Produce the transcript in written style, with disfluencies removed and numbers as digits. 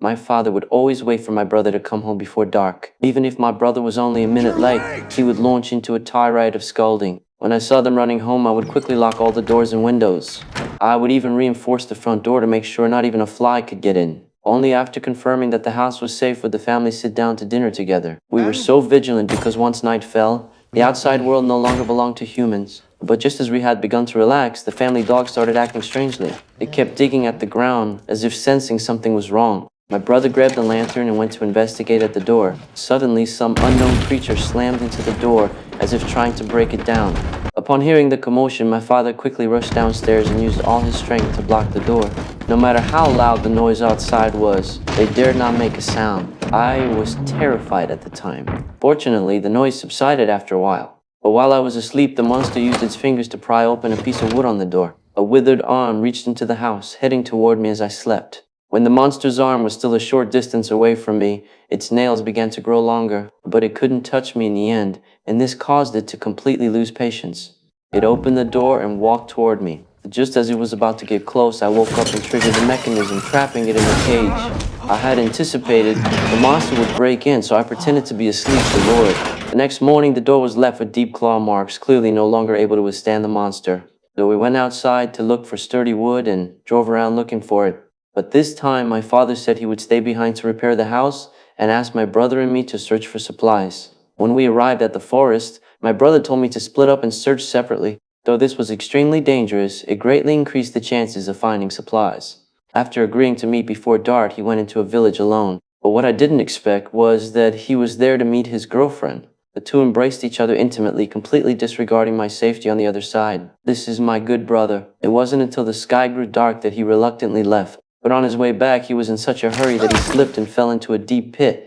My father would always wait for my brother to come home before dark. Even if my brother was only a minute late, he would launch into a tirade of scolding. When I saw them running home, I would quickly lock all the doors and windows. I would even reinforce the front door to make sure not even a fly could get in. Only after confirming that the house was safe would the family sit down to dinner together. We were so vigilant because once night fell, the outside world no longer belonged to humans. But just as we had begun to relax, the family dog started acting strangely. It kept digging at the ground, as if sensing something was wrong. My brother grabbed a lantern and went to investigate at the door. Suddenly, some unknown creature slammed into the door, as if trying to break it down. Upon hearing the commotion, my father quickly rushed downstairs and used all his strength to block the door. No matter how loud the noise outside was, they dared not make a sound. I was terrified at the time. Fortunately, the noise subsided after a while. But while I was asleep, the monster used its fingers to pry open a piece of wood on the door. A withered arm reached into the house, heading toward me as I slept. When the monster's arm was still a short distance away from me, its nails began to grow longer, but it couldn't touch me in the end, and this caused it to completely lose patience. It opened the door and walked toward me. Just as it was about to get close, I woke up and triggered the mechanism, trapping it in the cage. I had anticipated the monster would break in, so I pretended to be asleep to lure it. The next morning, the door was left with deep claw marks, clearly no longer able to withstand the monster. So we went outside to look for sturdy wood and drove around looking for it. But this time, my father said he would stay behind to repair the house and asked my brother and me to search for supplies. When we arrived at the forest, my brother told me to split up and search separately. Though this was extremely dangerous, it greatly increased the chances of finding supplies. After agreeing to meet before dark, he went into a village alone. But what I didn't expect was that he was there to meet his girlfriend. The two embraced each other intimately, completely disregarding my safety on the other side. This is my good brother. It wasn't until the sky grew dark that he reluctantly left. But on his way back, he was in such a hurry that he slipped and fell into a deep pit.